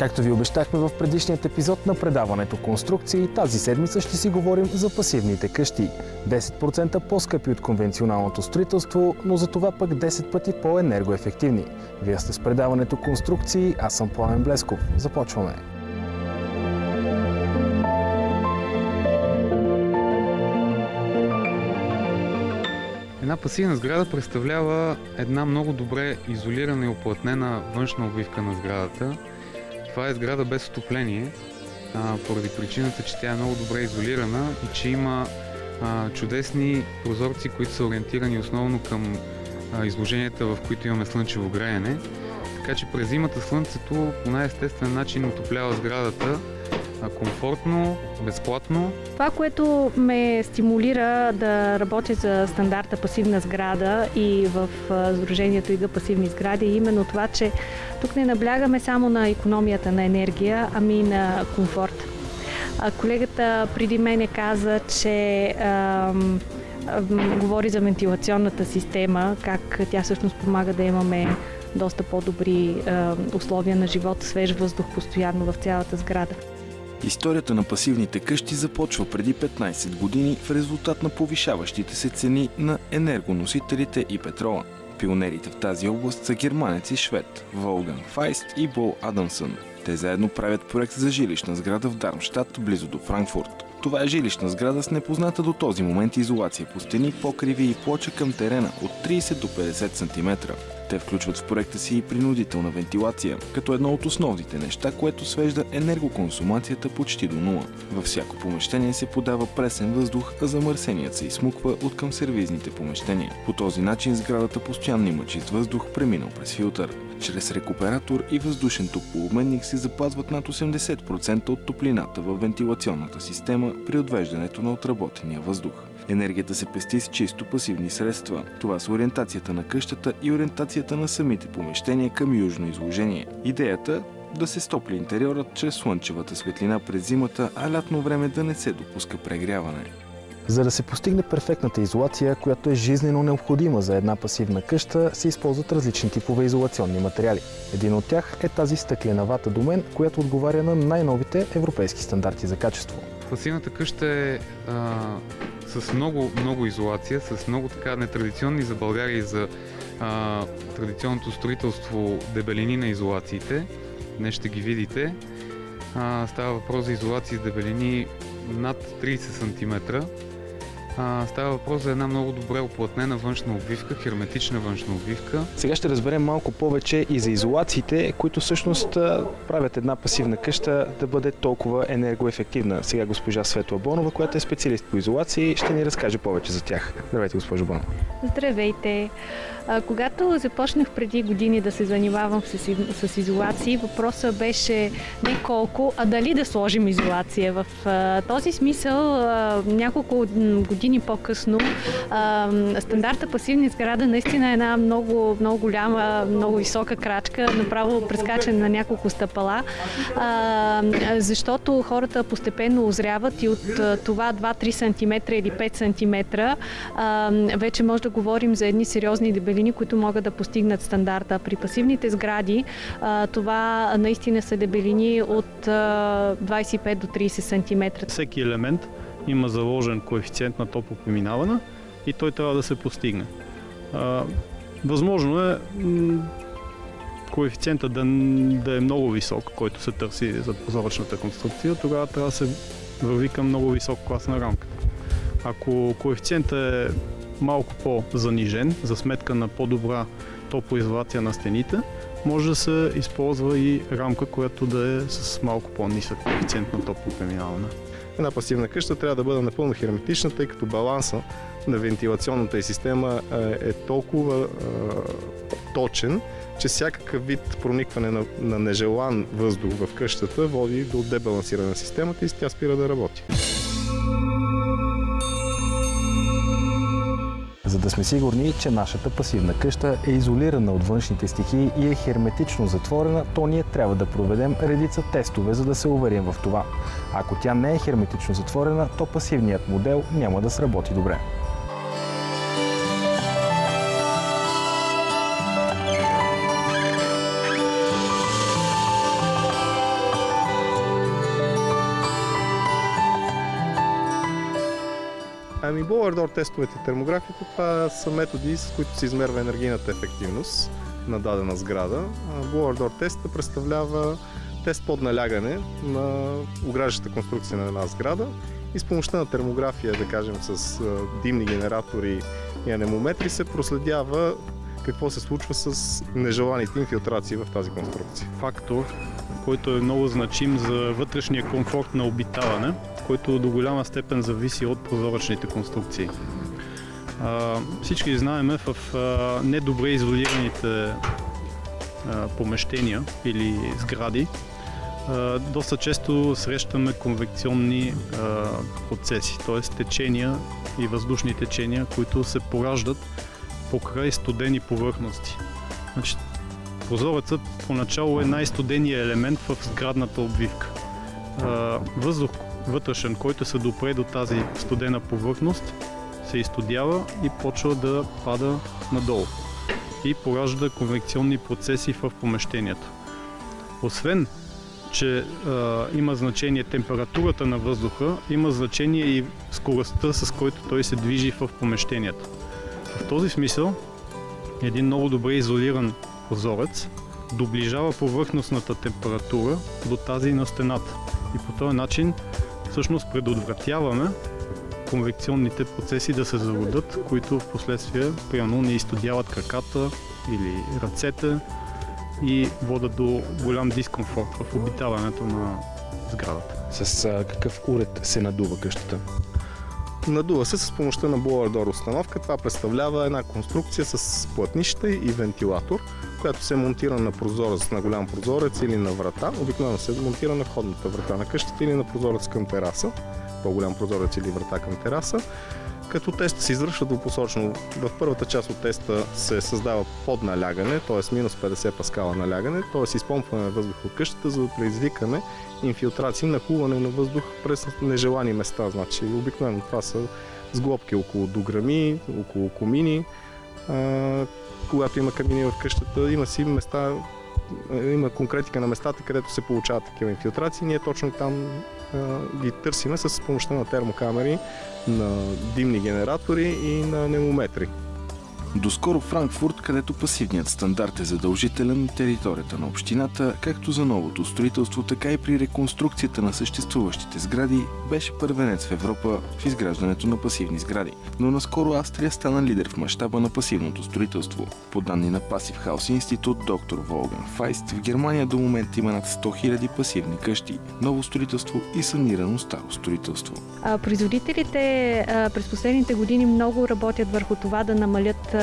Както ви обещахме в предишният епизод на предаването Конструкции, тази седмица ще си говорим за пасивните къщи. 10% по-скъпи от конвенционалното строителство, но за това пък 10 пъти по-енергоефективни. Вие сте с предаването Конструкции, аз съм Пламен Блесков. Започваме! Една пасивна сграда представлява една много добре изолирана и уплътнена външна обвивка на сградата. Това е сграда без отопление, поради причината, че тя е много добре изолирана и че има чудесни прозорци, които са ориентирани основно към изложенията, в които имаме слънчево греене. Така че през зимата слънцето по най-естествен начин отоплява сградата комфортно, безплатно. Това, което ме стимулира да работя за стандарта пасивна сграда и в Сдружението ИГ пасивни сгради, е именно това, че тук не наблягаме само на икономията на енергия, ами и на комфорт. Колегата преди мене каза, че говори за вентилационната система, как тя всъщност помага да имаме доста по-добри условия на живот, свеж въздух постоянно в цялата сграда. Историята на пасивните къщи започва преди 15 години в резултат на повишаващите се цени на енергоносителите и петрола. Пионерите в тази област са германец и швед Волган Файст и Бол Адамсън. Те заедно правят проект за жилищна сграда в Дармщат, близо до Франкфурт. Това е жилищна сграда с непозната до този момент изолация по стени, покриви и плоча към терена от 30 до 50 см. Те включват в проекта си и принудителна вентилация, като едно от основните неща, което свежда енергоконсумацията почти до нула. Във всяко помещение се подава пресен въздух, а замърсеният се изсмуква от към сервизните помещения. По този начин сградата постоянно има чист въздух, преминал през филтър. Чрез рекуператор и въздушен топлообменник се запазват над 80% от топлината във вентилационната система при отвеждането на отработения въздух. Енергията се пести с чисто пасивни средства. Това са ориентацията на къщата и ориентацията на самите помещения към южно изложение. Идеята – да се стопли интериорът чрез слънчевата светлина през зимата, а лятно време да не се допуска прегряване. За да се постигне перфектната изолация, която е жизнено необходима за една пасивна къща, се използват различни типове изолационни материали. Един от тях е тази стъкленавата домен, която отговаря на най-новите европейски стандарти за качество. Пасивната къща е с много изолация, с много така нетрадиционни за България и за традиционното строителство дебелини на изолациите. Днес ще ги видите. Става въпрос за изолации с дебелини над 30 см. Става въпрос за една много добре уплътнена външна обвивка, херметична външна обвивка. Сега ще разберем малко повече и за изолациите, които всъщност правят една пасивна къща да бъде толкова енергоефективна. Сега госпожа Светла Бонова, която е специалист по изолации, ще ни разкаже повече за тях. Здравейте, госпожо Бонова. Здравейте! Когато започнах преди години да се занимавам с изолации, въпросът беше не колко, а дали да сложим изолация. В този смисъл няколко години по-късно стандарта пасивни сграда наистина е една много голяма, много висока крачка, направо прескачане на няколко стъпала, защото хората постепенно озряват и от това 2-3 см или 5 см вече може да говорим за едни сериозни дебелини, които могат да постигнат стандарта. При пасивните сгради това наистина са дебелини от 25 до 30 см. Всеки елемент има заложен коефициент на топлопреминаване и той трябва да се постигне. Възможно е коефициента да е много висок, който се търси за прозрачната конструкция, тогава трябва да се върви към много висок клас на рамката. Ако коефициентът е малко по-занижен, за сметка на по-добра топлоизолация на стените, може да се използва и рамка, която да е с малко по-нисък коефициент на топлопреминаване. Една пасивна къща трябва да бъде напълно херметична, тъй като баланса на вентилационната й система е толкова точен, че всякакъв вид проникване на нежелан въздух в къщата води до дебалансиране на системата и тя спира да работи. За да сме сигурни, че нашата пасивна къща е изолирана от външните стихии и е херметично затворена, то ние трябва да проведем редица тестове, за да се уверим в това. Ако тя не е херметично затворена, то пасивният модел няма да сработи добре. Blower Door тестовете и термографията, това са методи, с които се измерва енергийната ефективност на дадена сграда. Blower Door тестът представлява тест под налягане на ограждащата конструкция на една сграда и с помощта на термография, да кажем с димни генератори и анемометри, се проследява какво се случва с нежеланите инфилтрации в тази конструкция. Фактор, който е много значим за вътрешния комфорт на обитаване, който до голяма степен зависи от прозоречните конструкции. Всички знаем, в недобре изолираните помещения или сгради доста често срещаме конвекционни процеси, т.е. течения и въздушни течения, които се пораждат покрай студени повърхности. Значи, прозорецът поначало е най-студеният елемент в сградната обвивка. Въздух вътрешен, който се допре до тази студена повърхност, се изстудява и почва да пада надолу и поражда конвекционни процеси в помещението. Освен че има значение температурата на въздуха, има значение и скоростта, с който той се движи в помещението. В този смисъл, един много добре изолиран прозорец доближава повърхностната температура до тази на стената. И по този начин всъщност предотвратяваме конвекционните процеси да се зародят, които в последствие примерно не изстудяват краката или ръцете и водят до голям дискомфорт в обитаването на сградата. С какъв уред се надува къщата? Надува се с помощта на Blower Door установка. Това представлява една конструкция с плътнища и вентилатор, която се монтира на прозорец, на голям прозорец или на врата. Обикновено се монтира на входната врата на къщата или на прозорец към тераса, по-голям прозорец или врата към тераса. Като теста се извършва двупосочно. В първата част от теста се създава подналягане, т.е. минус 50 паскала налягане, т.е. изпомпване на въздух от къщата, за да предизвикаме инфилтрации, нахлуване на въздух през нежелани места. Значи, обикновено това са сглобки около дограми, около комини. Когато има камини в къщата, има си места, има конкретика на местата, където се получават такива инфилтрации. Ние точно там ги търсиме с помощта на термокамери, на димни генератори и на анемометри. Доскоро Франкфурт, където пасивният стандарт е задължителен на територията на общината, както за новото строителство, така и при реконструкцията на съществуващите сгради, беше първенец в Европа в изграждането на пасивни сгради. Но наскоро Австрия стана лидер в мащаба на пасивното строителство. По данни на Passive House институт доктор Волган Файст, в Германия до момента има над 100 000 пасивни къщи, ново строителство и санирано старо строителство. Производителите през последните години много работят върху това да намалят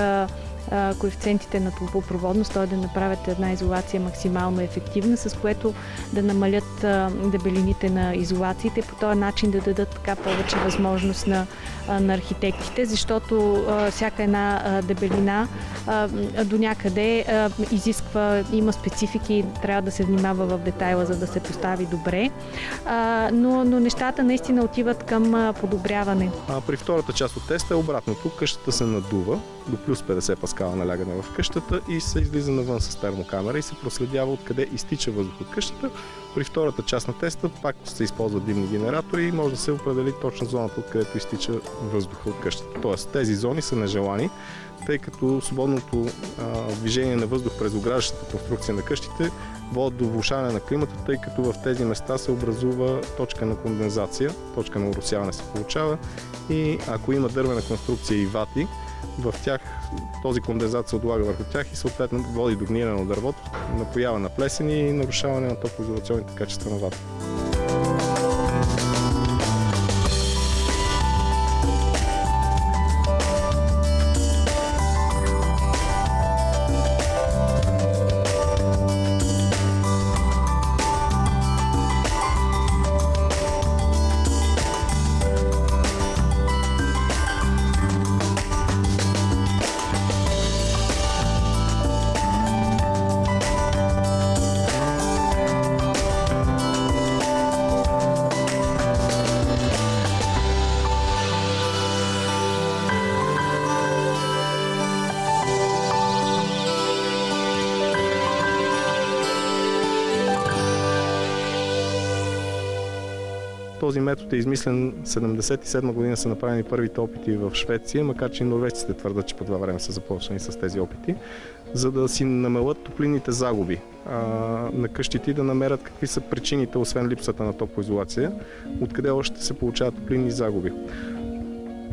коефициентите на топлопроводност, т.е. да направят една изолация максимално ефективна, с което да намалят дебелините на изолациите, по този начин да дадат така повече възможност на архитектите, защото всяка една дебелина до някъде изисква, има специфики, трябва да се внимава в детайла, за да се постави добре, но нещата наистина отиват към подобряване. При втората част от теста е обратното. Къщата се надува до плюс 50 паскала налягане в къщата и се излиза навън с термокамера и се проследява откъде изтича въздух от къщата. При втората част на теста пак се използват димни генератори и може да се определи точно зоната, откъдето изтича въздуха от къщата. Тоест тези зони са нежелани, тъй като свободното движение на въздух през ограждащата конструкция на къщите водят до влошаване на климата, тъй като в тези места се образува точка на кондензация, точка на уросяване се получава и ако има дървена конструкция и вати, в тях този кондензат се отлага върху тях и съответно води до гниене на дървото, напоява на плесени и нарушаване на топлоизолационните качества на вата. Този метод е измислен 1977 година, са направени първите опити в Швеция, макар че и норвежците твърдят, че по това време са започнали с тези опити, за да си намалят топлинните загуби на къщите и да намерят какви са причините, освен липсата на топлоизолация, откъде още се получават топлинни загуби.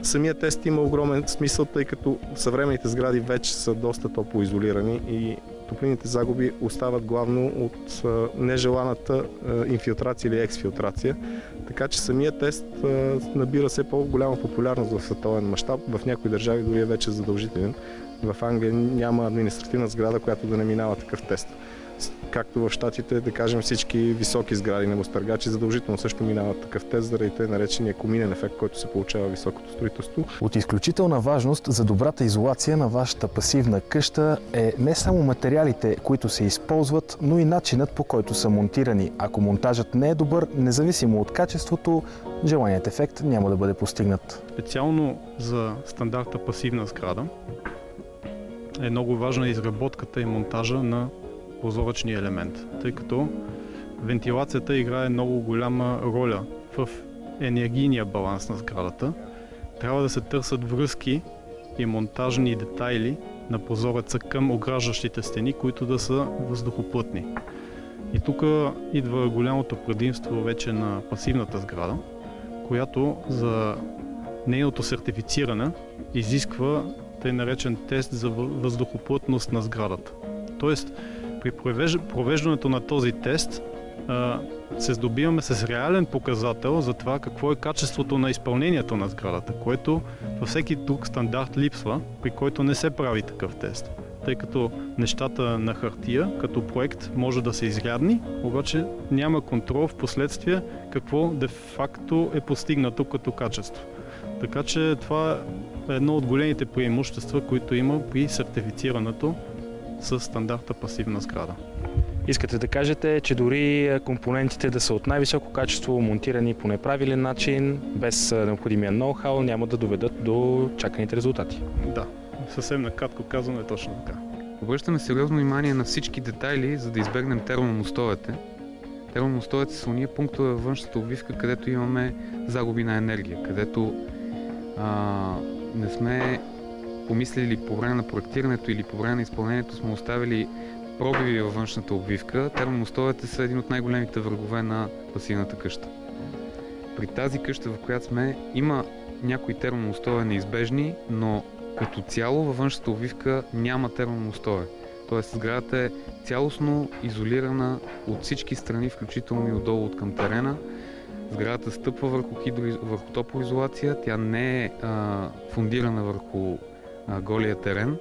Самият тест има огромен смисъл, тъй като съвременните сгради вече са доста топлоизолирани и топлинните загуби остават главно от нежеланата инфилтрация или ексфилтрация. Така че самият тест набира все по-голяма популярност в световен мащаб. В някои държави дори е вече задължителен. В Англия няма административна сграда, която да не минава такъв тест. Както в Щатите, да кажем, всички високи сгради небостъргачи задължително също минават такъв тест, заради тъй наречения коминен ефект, който се получава в високото строителство. От изключителна важност за добрата изолация на вашата пасивна къща е не само материалите, които се използват, но и начинът, по който са монтирани. Ако монтажът не е добър, независимо от качеството, желаният ефект няма да бъде постигнат. Специално за стандарта пасивна сграда е много важна изработката и монтажа на прозоречния елемент, тъй като вентилацията играе много голяма роля в енергийния баланс на сградата. Трябва да се търсят връзки и монтажни детайли на прозореца към ограждащите стени, които да са въздухоплътни. И тук идва голямото предимство вече на пасивната сграда, която за нейното сертифициране изисква тъй наречен тест за въздухоплътност на сградата. Тоест, при провеждането на този тест се здобиваме с реален показател за това какво е качеството на изпълнението на сградата, което във всеки друг стандарт липсва, при който не се прави такъв тест. Тъй като нещата на хартия като проект може да са изрядни, обаче няма контрол в последствие какво де-факто е постигнато като качество. Така че това е едно от големите преимущества, които има при сертифицирането с стандарта пасивна сграда. Искате да кажете, че дори компонентите да са от най-високо качество, монтирани по неправилен начин, без необходимия ноу-хау, няма да доведат до чаканите резултати. Да, съвсем накратко казано е точно така. Обръщаме сериозно внимание на всички детайли, за да избегнем термомостовете. Термомостовете са уния пунктове във външната обвивка, където имаме загуби на енергия, където не сме помислили по време на проектирането или по време на изпълнението сме оставили пробиви във външната обвивка. Термомостовете са един от най-големите врагове на пасивната къща. При тази къща, в която сме, има някои термомостове неизбежни, но като цяло във външната обвивка няма термомостове. Тоест сградата е цялостно изолирана от всички страни, включително и отдолу от към терена. Сградата стъпва върху топлоизолация, тя не е фундирана върху голия терен.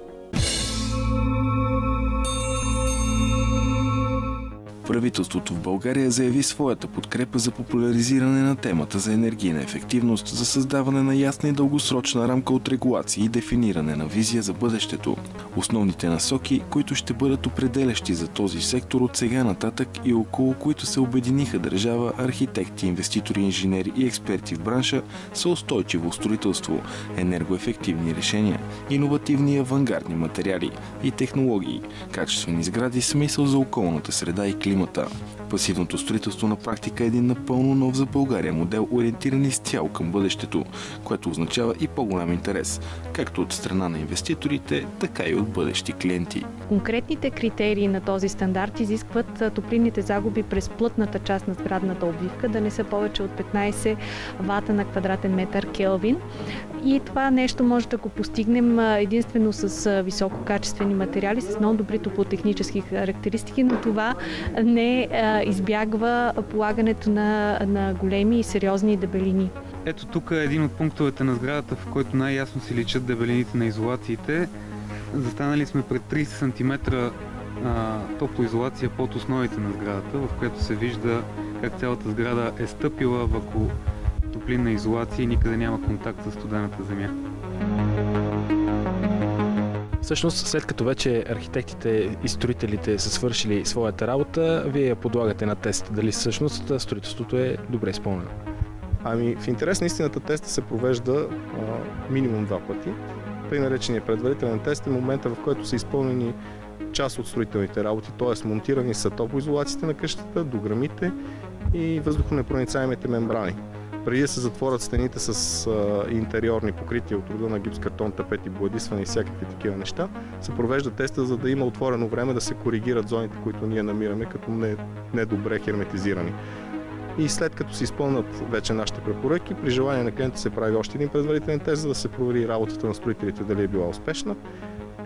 Правителството в България заяви своята подкрепа за популяризиране на темата за енергийна ефективност, за създаване на ясна и дългосрочна рамка от регулации и дефиниране на визия за бъдещето. Основните насоки, които ще бъдат определящи за този сектор от сега нататък и около които се обединиха държава, архитекти, инвеститори, инженери и експерти в бранша, са устойчиво строителство, енергоефективни решения, иновативни и авангардни материали и технологии, качествени сгради с мисъл за околната среда и климата. Пасивното строителство на практика е един напълно нов за България модел, ориентиран изцяло към бъдещето, което означава и по-голям интерес, както от страна на инвеститорите, така и от бъдещи клиенти. Конкретните критерии на този стандарт изискват топлинните загуби през плътната част на сградната обвивка да не са повече от 15 вата на квадратен метър Келвин. И това нещо може да го постигнем единствено с висококачествени материали, с много добри топлотехнически характеристики, но това не избягва полагането на големи и сериозни дебелини. Ето тук е един от пунктовете на сградата, в който най-ясно се личат дебелините на изолациите. Застанали сме пред 30 см топлоизолация под основите на сградата, в която се вижда как цялата сграда е стъпила върху топлинна изолация и никъде няма контакт с студената земя. Всъщност, след като вече архитектите и строителите са свършили своята работа, вие я подлагате на тест. Дали всъщност строителството е добре изпълнено? Ами, в интерес на истината теста се провежда минимум 2 пъти. При наречения предварителен тест е момента, в който са изпълнени част от строителните работи, т.е. монтирани са топлоизолациите на къщата, дограмите и въздухонепроницаемите мембрани. преди да се затворят стените с интериорни покрития от рода на гипскартон, тапети, боядисване и всякакви такива неща, се провежда теста, за да има отворено време да се коригират зоните, които ние намираме като недобре херметизирани. И след като се изпълнят вече нашите препоръки, при желание на клиента се прави още един предварителен тест, за да се провери работата на строителите дали е била успешна.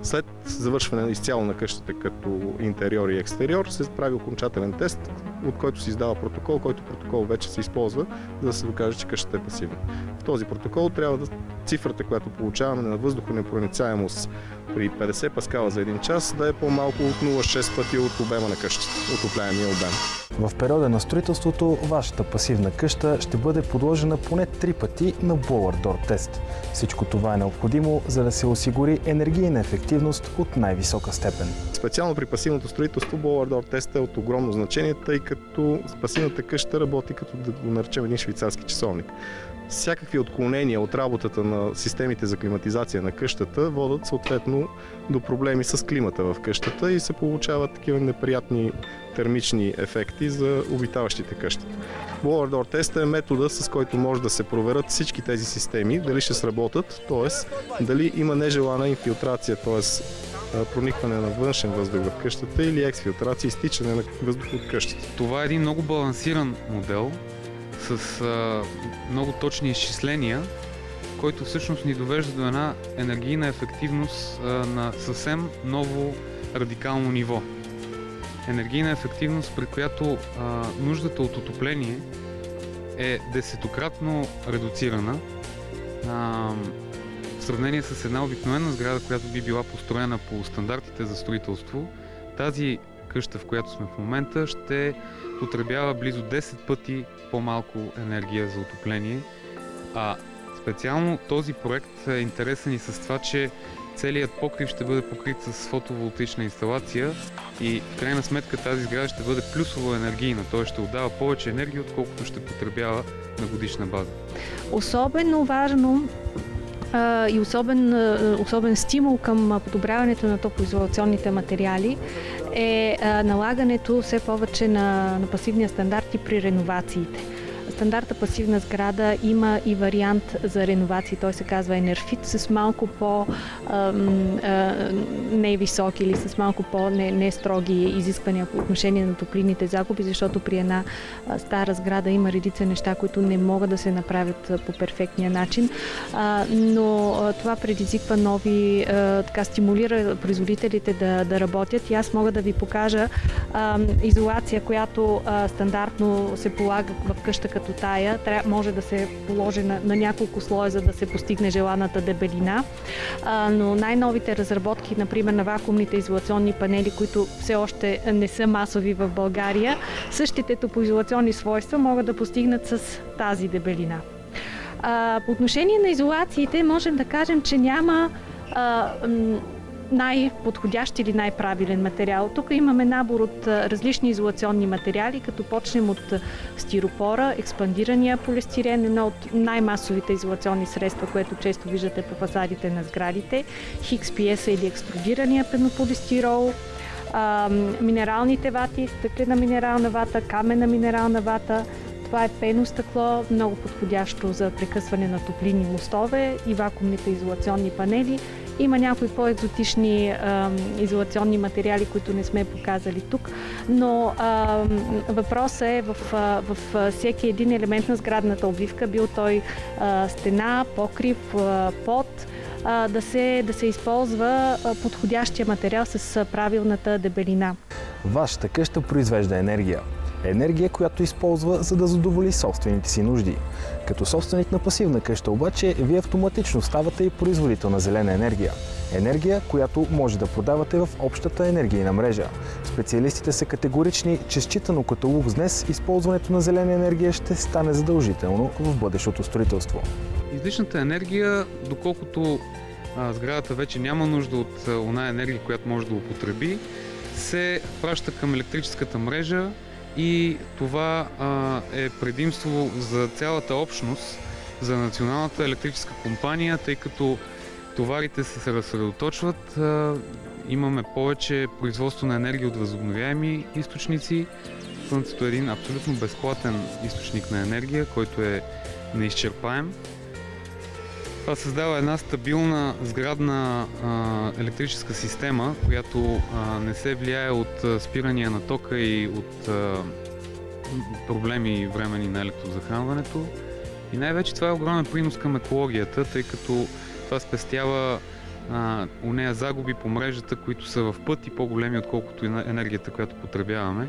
След завършване изцяло на къщата като интериор и екстериор се прави окончателен тест, от който се издава протокол, който протокол вече се използва, за да се докаже, че къщата е пасивна. В този протокол трябва цифрата, която получаваме на въздухонепроницаемост при 50 паскала за 1 час, да е по-малко от 0,6 пъти от обема на къщата, отопляемия обем. В периода на строителството вашата пасивна къща ще бъде подложена поне 3 пъти на Blower Door тест. Всичко това е необходимо, за да се осигури енергийна ефективност от най-висока степен. Специално при пасивното строителство Blower Door тест е от огромно значение, тъй като пасивната къща работи като, да го наречем, един швейцарски часовник. Всякакви отклонения от работата на системите за климатизация на къщата водят съответно до проблеми с климата в къщата и се получават такива неприятни термични ефекти за обитаващите къщата. Blower Door тест е метода, с който може да се проверят всички тези системи, дали ще сработят, т.е. дали има нежелана инфилтрация, т.е. проникване на външен въздух в къщата или ексфилтрация, изтичане на въздух от къщата. Това е един много балансиран модел с много точни изчисления, който всъщност ни довежда до една енергийна ефективност на съвсем ново радикално ниво. Енергийна ефективност, при която нуждата от отопление е 10-кратно редуцирана в сравнение с една обикновена сграда, която би била построена по стандартите за строителство. Тази къща, в която сме в момента, ще потребява близо 10 пъти по-малко енергия за отопление. А специално този проект е интересен и с това, че целият покрив ще бъде покрит с фотоволтаична инсталация и в крайна сметка тази сграда ще бъде плюсово енергийна, т.е. ще отдава повече енергия, отколкото ще потребява на годишна база. Особено важно и особен стимул към подобряването на топлоизолационните материали е налагането все повече на пасивния стандарт и при реновациите. Стандарта пасивна сграда има и вариант за реновации, той се казва Enerfit, с малко по-невисоки или с малко по-нестроги изисквания по отношение на топлинните загуби, защото при една стара сграда има редица неща, които не могат да се направят по перфектния начин, но това предизвиква нови, стимулира производителите да работят и аз мога да ви покажа изолация, която стандартно се полага в къща като тая, може да се положи на няколко слоя, за да се постигне желаната дебелина. Но най-новите разработки, например на вакуумните изолационни панели, които все още не са масови в България, същите топлоизолационни свойства могат да постигнат с тази дебелина. По отношение на изолациите можем да кажем, че няма най-подходящ или най-правилен материал. Тук имаме набор от различни изолационни материали, като почнем от стиропора, експандирания полистирен, едно от най-масовите изолационни средства, което често виждате по фасадите на сградите, HXPS или екструдирания пенополистирол, минералните вати, стъклена минерална вата, каменна минерална вата. Това е пеностъкло, много подходящо за прекъсване на топлинни мостове и вакуумните изолационни панели. Има някои по-екзотични изолационни материали, които не сме показали тук, но въпросът е в всеки един елемент на сградната обвивка, бил той стена, покрив, под, да се използва подходящия материал с правилната дебелина. Вашата къща произвежда енергия. Енергия, която използва, за да задоволи собствените си нужди. Като собственик на пасивна къща обаче, вие автоматично ставате и производител на зелена енергия. Енергия, която може да продавате в общата енергийна мрежа. Специалистите са категорични, че считано като лукс днес, използването на зелена енергия ще стане задължително в бъдещото строителство. Излишната енергия, доколкото сградата вече няма нужда от оная енергия, която може да употреби, се праща към електрическата мрежа и това е предимство за цялата общност, за Националната електрическа компания, тъй като товарите се разсредоточват, имаме повече производство на енергия от възобновяеми източници. Слънцето е един абсолютно безплатен източник на енергия, който е неизчерпаем. Това създава една стабилна сградна електрическа система, която не се влияе от спирания на тока и от проблеми времени на електрозахранването. И най-вече това е огромен принос към екологията, тъй като това спестява у нея загуби по мрежата, които са в пъти по-големи, отколкото енергията, която потребяваме,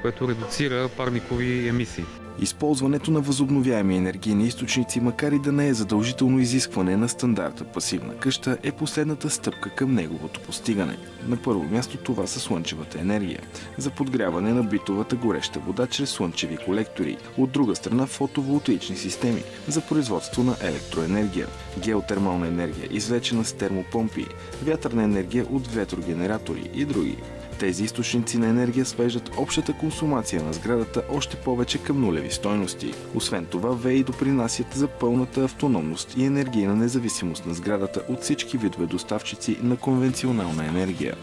което редуцира парникови емисии. Използването на възобновяеми енергийни източници, макар и да не е задължително изискване на стандарта пасивна къща, е последната стъпка към неговото постигане. На първо място това са слънчевата енергия, за подгряване на битовата гореща вода чрез слънчеви колектори. От друга страна фотоволтаични системи за производство на електроенергия, геотермална енергия, извлечена с термопомпи, вятърна енергия от ветрогенератори и други. Тези източници на енергия свеждат общата консумация на сградата още повече към нулеви стойности. Освен това, ВЕИ допринасят за пълната автономност и енергийна независимост на сградата от всички видове доставчици на конвенционална енергия.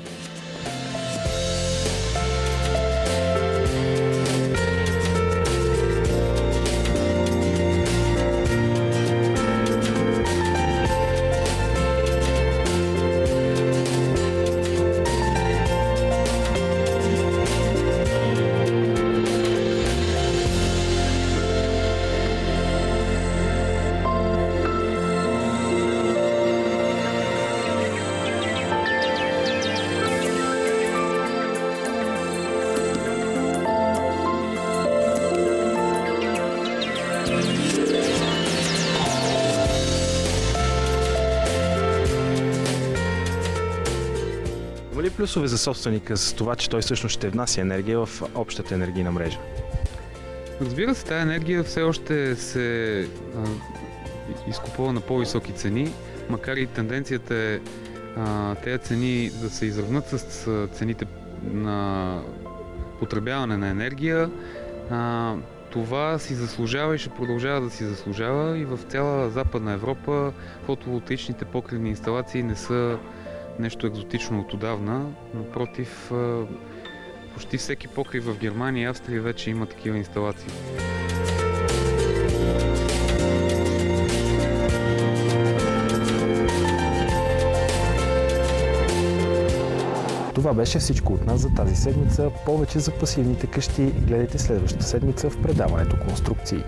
Има ли плюсове за собственика с това, че той всъщност ще внася енергия в общата енергийна мрежа? Разбира се, тази енергия все още се изкупува на по-високи цени, макар и тенденцията е тези цени да се изравнат с цените на потребяване на енергия. Това си заслужава и ще продължава да си заслужава, и в цяла Западна Европа фотоволтаичните покривни инсталации не са нещо екзотично от отдавна. Напротив, почти всеки покрив в Германия и Австрия вече има такива инсталации. Това беше всичко от нас за тази седмица. Повече за пасивните къщи гледайте следващата седмица в предаването Конструкции.